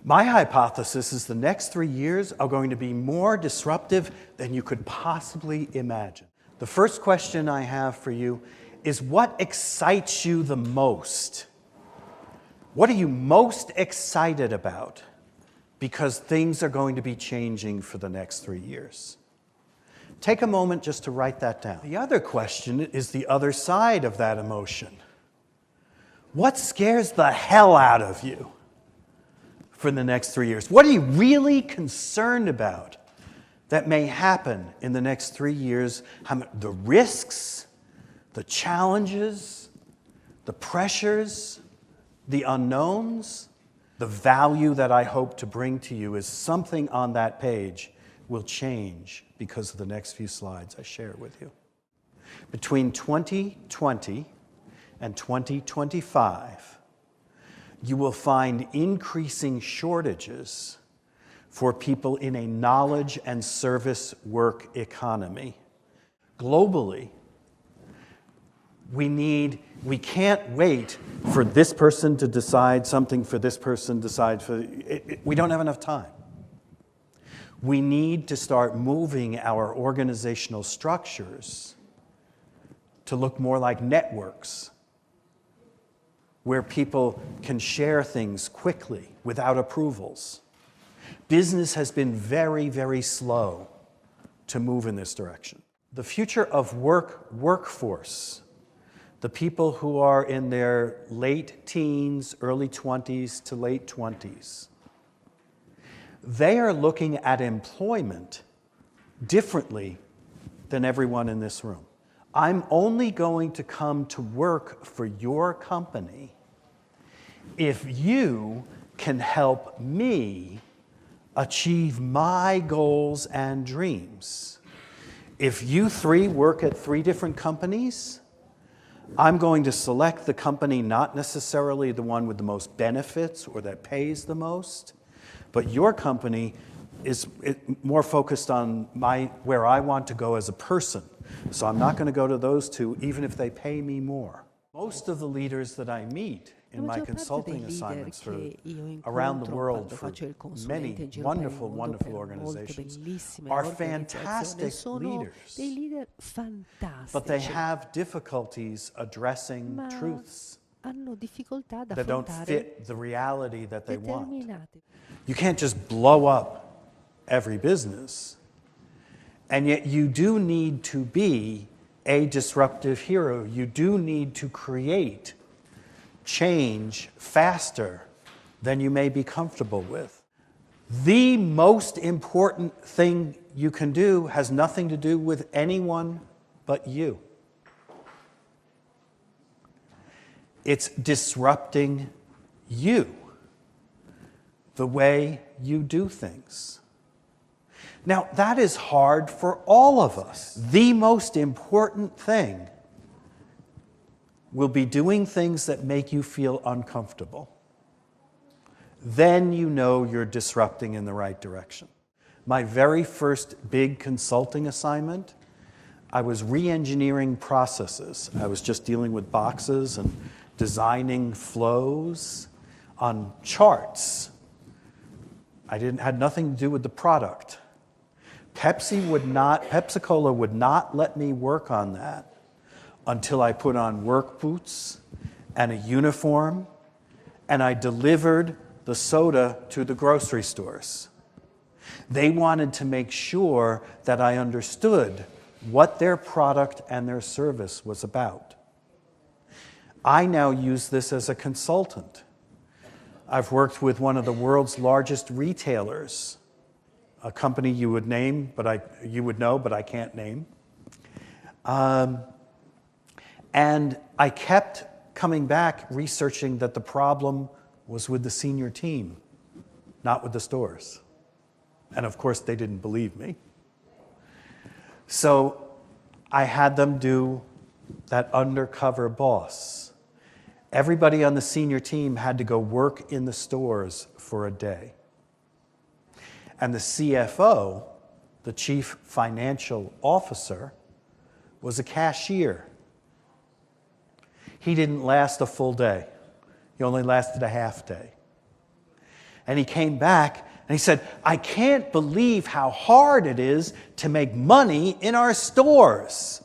My hypothesis is the next 3 years are going to be more disruptive than you could possibly imagine. The first question I have for you is, what excites you the most? What are you most excited about? Because things are going to be changing for the next 3 years. Take a moment just to write that down. The other question is the other side of that emotion. What scares the hell out of you for the next 3 years? What are you really concerned about that may happen in the next 3 years? The risks, the challenges, the pressures, the unknowns. The value that I hope to bring to you is something on that page will change because of the next few slides I share with you. Between 2020 and 2025, you will find increasing shortages for people in a knowledge and service work economy. Globally, we can't wait for this person to decide something, for this person to decide we don't have enough time. We need to start moving our organizational structures to look more like networks, where people can share things quickly without approvals. Business has been very, very slow to move in this direction. The future of workforce, the people who are in their late teens, early 20s to late 20s, they are looking at employment differently than everyone in this room. I'm only going to come to work for your company if you can help me achieve my goals and dreams. If you three work at 3 different companies, I'm going to select the company, not necessarily the one with the most benefits or that pays the most, but your company is more focused on where I want to go as a person. So I'm not going to go to those 2, even if they pay me more. Most of the leaders that I meet in my consulting assignments around the world for many wonderful, wonderful organizations are fantastic leaders, but they have difficulties addressing truths that don't fit the reality that they want. You can't just blow up every business, and yet you do need to be a disruptive hero. You do need to create change faster than you may be comfortable with. The most important thing you can do has nothing to do with anyone but you. It's disrupting you, the way you do things. Now, that is hard for all of us. The most important thing will be doing things that make you feel uncomfortable. Then you know you're disrupting in the right direction. My very first big consulting assignment, I was re-engineering processes. I was just dealing with boxes and designing flows on charts. Had nothing to do with the product. Pepsi-Cola would not let me work on that until I put on work boots and a uniform, and I delivered the soda to the grocery stores. They wanted to make sure that I understood what their product and their service was about. I now use this as a consultant. I've worked with one of the world's largest retailers, a company you would name, you would know, but I can't name. And I kept coming back researching that the problem was with the senior team, not with the stores. And of course, they didn't believe me. So I had them do that undercover boss. Everybody on the senior team had to go work in the stores for a day. And the CFO, the chief financial officer, was a cashier. He didn't last a full day. He only lasted a half day. And he came back and he said, I can't believe how hard it is to make money in our stores.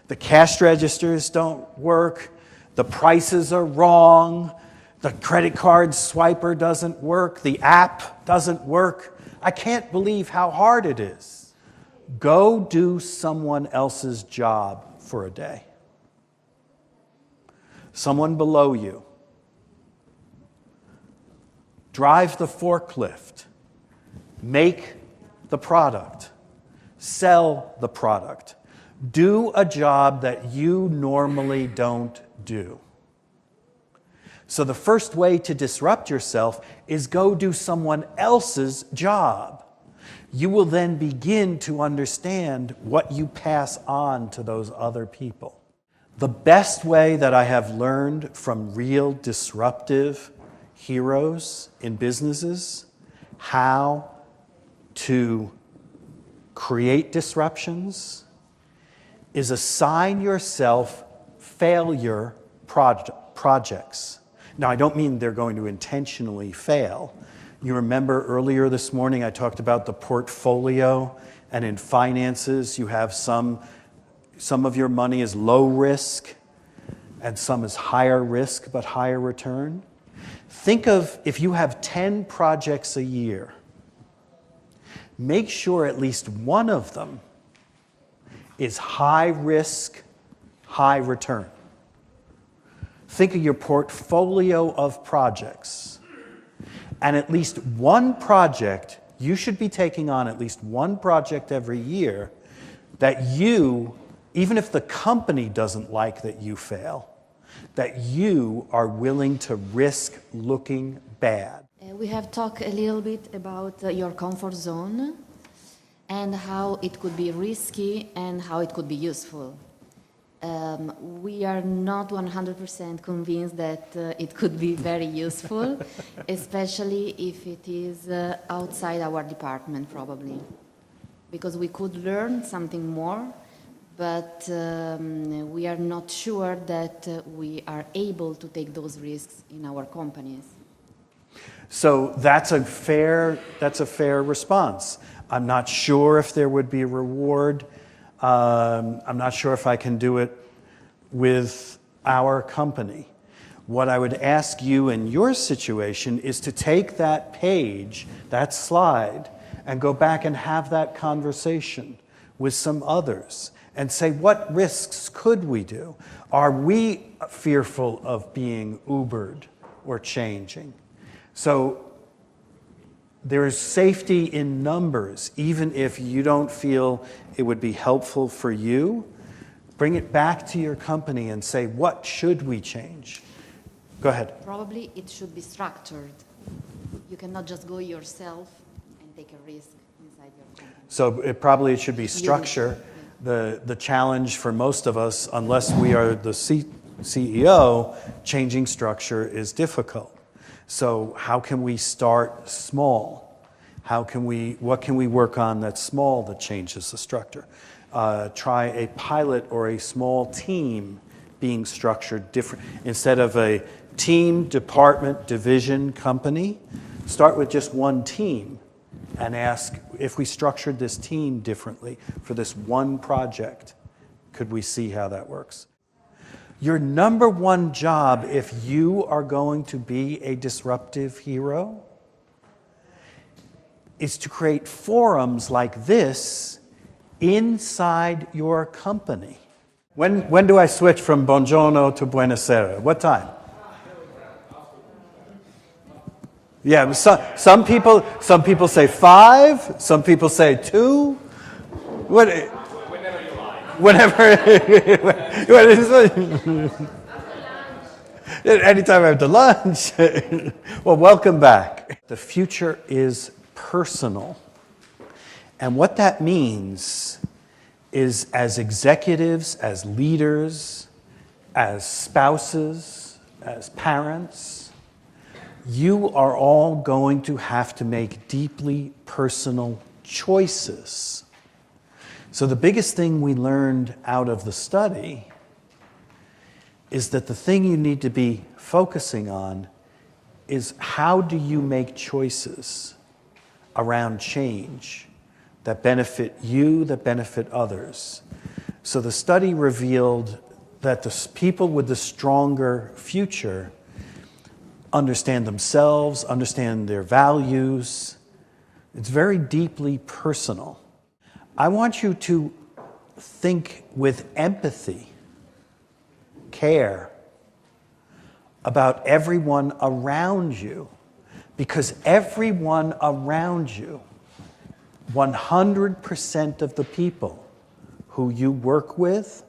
The cash registers don't work. The prices are wrong. The credit card swiper doesn't work. The app doesn't work. I can't believe how hard it is. Go do someone else's job for a day. Someone below you. Drive the forklift. Make the product. Sell the product. Do a job that you normally don't do. So the first way to disrupt yourself is go do someone else's job. You will then begin to understand what you pass on to those other people. The best way that I have learned from real disruptive heroes in businesses how to create disruptions is assign yourself failure projects. Now, I don't mean they're going to intentionally fail. You remember earlier this morning I talked about the portfolio, and in finances you have some of your money is low risk and some is higher risk but higher return. Think of if you have 10 projects a year, make sure at least one of them is high risk, high return. Think of your portfolio of projects. And at least one project, you should be taking on at least one project every year that you, even if the company doesn't like that you fail, that you are willing to risk looking bad. We have talked a little bit about your comfort zone and how it could be risky and how it could be useful. We are not 100% convinced that it could be very useful, especially if it is outside our department, probably. Because we could learn something more, but we are not sure that we are able to take those risks in our companies. So that's a fair response. I'm not sure if there would be a reward. I'm not sure if I can do it with our company. What I would ask you in your situation is to take that page, that slide, and go back and have that conversation with some others and say, what risks could we do? Are we fearful of being Ubered or changing? So there is safety in numbers, even if you don't feel it would be helpful for you. Bring it back to your company and say, what should we change? Go ahead. Probably it should be structured. You cannot just go yourself and take a risk inside your company. So it should be structure. The challenge for most of us, unless we are the CEO, changing structure is difficult. So how can we start small? What can we work on that's small that changes the structure? Try a pilot or a small team being structured different. Instead of a team, department, division, company, start with just one team and ask, if we structured this team differently for this one project, could we see how that works? Your number one job, if you are going to be a disruptive hero, is to create forums like this inside your company. When do I switch from buongiorno to buonasera? What time? Yeah, some people say 5, some people say 2. Whenever anytime after lunch. Well, welcome back. The future is personal. And what that means is, as executives, as leaders, as spouses, as parents, you are all going to have to make deeply personal choices. So the biggest thing we learned out of the study is that the thing you need to be focusing on is how do you make choices around change that benefit you, that benefit others? So the study revealed that the people with the stronger future understand themselves, understand their values. It's very deeply personal. I want you to think with empathy, care about everyone around you, because everyone around you, 100% of the people who you work with,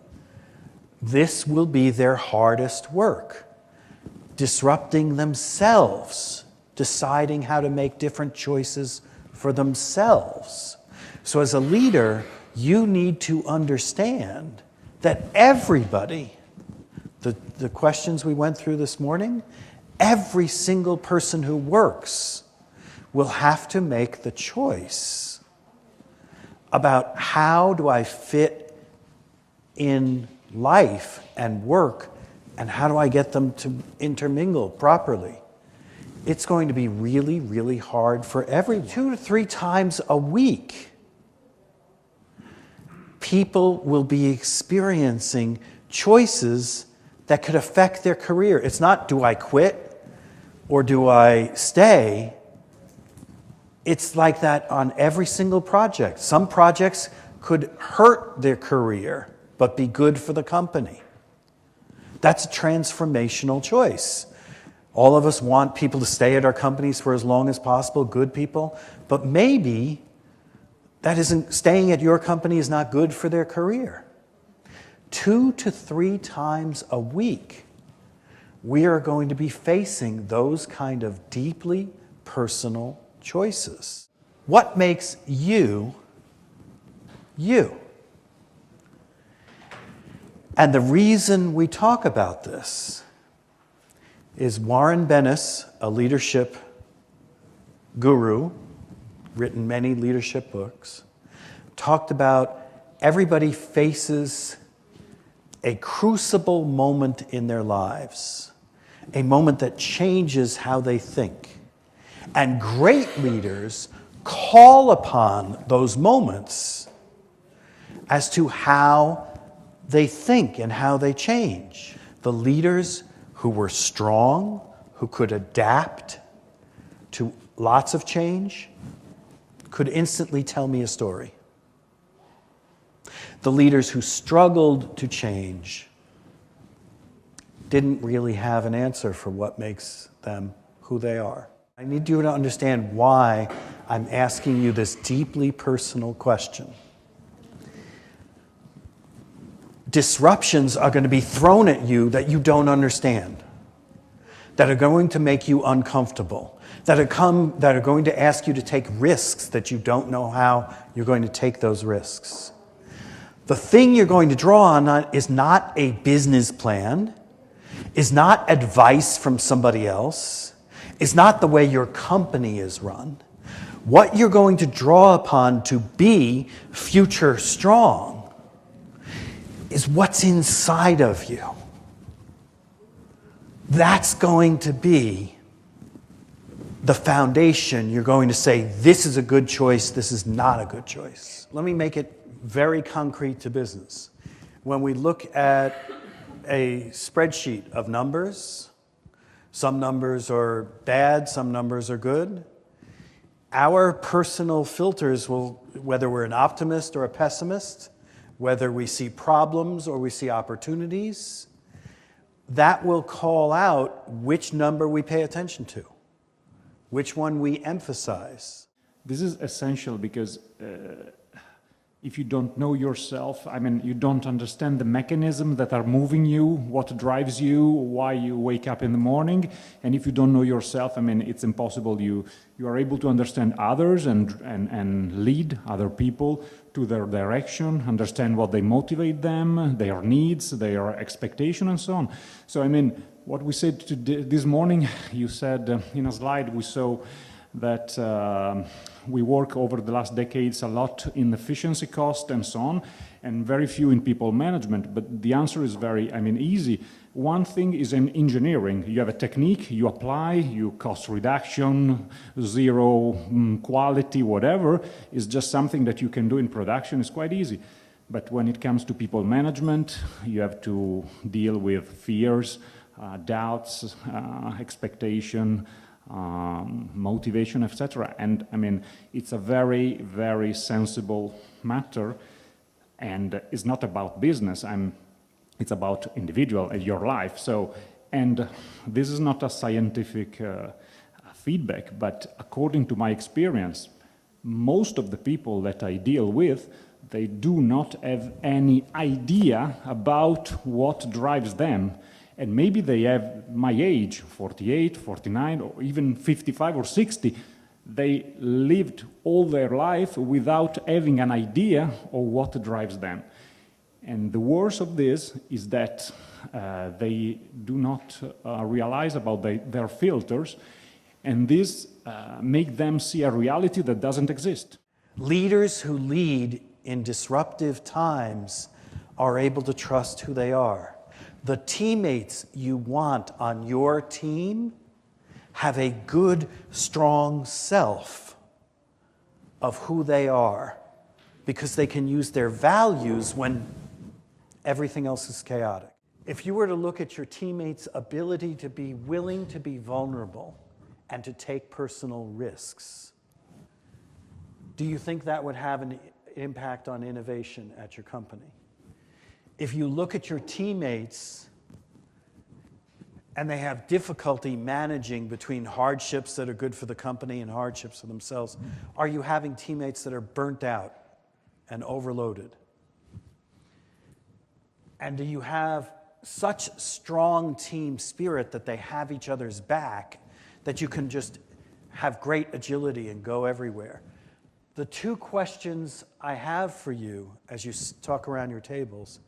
this will be their hardest work. Disrupting themselves, deciding how to make different choices for themselves. So as a leader, you need to understand that everybody, the questions we went through this morning, every single person who works will have to make the choice about how do I fit in life and work, and how do I get them to intermingle properly? It's going to be really, really hard for everyone. 2 to 3 times a week, people will be experiencing choices that could affect their career. It's not, do I quit or do I stay? It's like that on every single project. Some projects could hurt their career, but be good for the company. That's a transformational choice. All of us want people to stay at our companies for as long as possible, good people, but maybe that isn't, staying at your company is not good for their career. 2 to 3 times a week, we are going to be facing those kind of deeply personal choices. What makes you, you? And the reason we talk about this is Warren Bennis, a leadership guru, written many leadership books, talked about everybody faces a crucible moment in their lives, a moment that changes how they think. And great leaders call upon those moments as to how they think and how they change. The leaders who were strong, who could adapt to lots of change, could instantly tell me a story. The leaders who struggled to change didn't really have an answer for what makes them who they are. I need you to understand why I'm asking you this deeply personal question. Disruptions are going to be thrown at you that you don't understand, that are going to make you uncomfortable, that are going to ask you to take risks that you don't know how you're going to take those risks. The thing you're going to draw on is not a business plan, is not advice from somebody else, is not the way your company is run. What you're going to draw upon to be future strong is what's inside of you. That's going to be the foundation. You're going to say, this is a good choice, this is not a good choice. Let me make it very concrete to business. When we look at a spreadsheet of numbers, some numbers are bad, some numbers are good. Our personal filters will, whether we're an optimist or a pessimist, whether we see problems or we see opportunities, that will call out which number we pay attention to, which one we emphasize. This is essential because if you don't know yourself, I mean, you don't understand the mechanisms that are moving you, what drives you, why you wake up in the morning. And if you don't know yourself, I mean, it's impossible. You are able to understand others and lead other people to their direction, understand what they motivate them, their needs, their expectation, and so on. So, I mean, what we said this morning, you said in a slide we saw that we work over the last decades a lot in efficiency cost and so on, and very few in people management. But the answer is very, easy. One thing is in engineering. You have a technique, you apply, you cost reduction, zero quality, whatever. It's just something that you can do in production. It's quite easy. But when it comes to people management, you have to deal with fears, doubts, expectation, motivation, etc. And I mean, it's a very, very sensible matter, and it's not about business. It's about individual and your life. So, and this is not a scientific feedback, but according to my experience, most of the people that I deal with, they do not have any idea about what drives them. And maybe they have my age, 48, 49, or even 55 or 60. They lived all their life without having an idea of what drives them. And the worst of this is that they do not realize about their filters, and this make them see a reality that doesn't exist. Leaders who lead in disruptive times are able to trust who they are. The teammates you want on your team have a good, strong self of who they are, because they can use their values when everything else is chaotic. If you were to look at your teammates' ability to be willing to be vulnerable and to take personal risks, do you think that would have an impact on innovation at your company? If you look at your teammates and they have difficulty managing between hardships that are good for the company and hardships for themselves, are you having teammates that are burnt out and overloaded? And do you have such strong team spirit that they have each other's back that you can just have great agility and go everywhere? The two questions I have for you as you talk around your tables,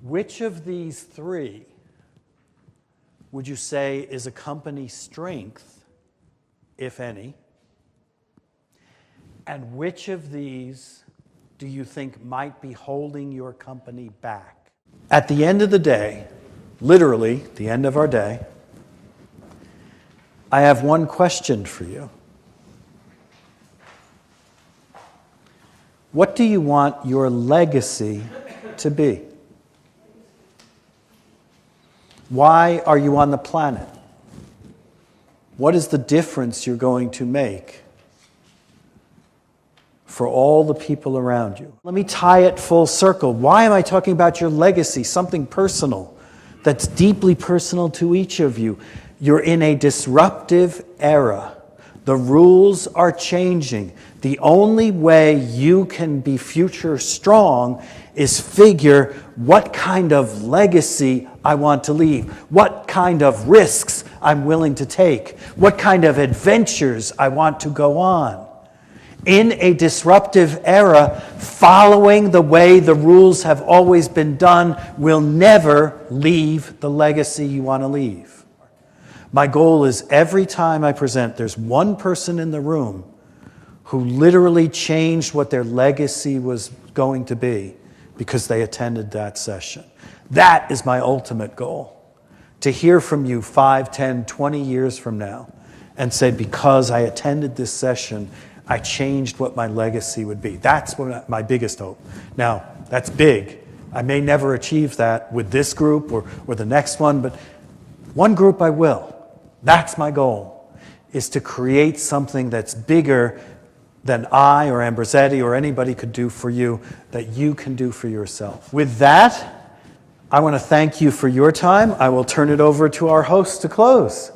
which of these three would you say is a company strength, if any? And which of these do you think might be holding your company back? At the end of the day, literally the end of our day, I have one question for you. What do you want your legacy to be? Why are you on the planet? What is the difference you're going to make for all the people around you? Let me tie it full circle. Why am I talking about your legacy? Something personal that's deeply personal to each of you. You're in a disruptive era. The rules are changing. The only way you can be future strong is figure what kind of legacy I want to leave, what kind of risks I'm willing to take, what kind of adventures I want to go on. In a disruptive era, following the way the rules have always been done will never leave the legacy you want to leave. My goal is every time I present, there's one person in the room who literally changed what their legacy was going to be because they attended that session. That is my ultimate goal. To hear from you 5, 10, 20 years from now and say, because I attended this session, I changed what my legacy would be. That's my biggest hope. Now, that's big. I may never achieve that with this group or the next one, but one group I will. That's my goal, is to create something that's bigger than I or Ambrosetti or anybody could do for you, that you can do for yourself. With that, I want to thank you for your time. I will turn it over to our host to close.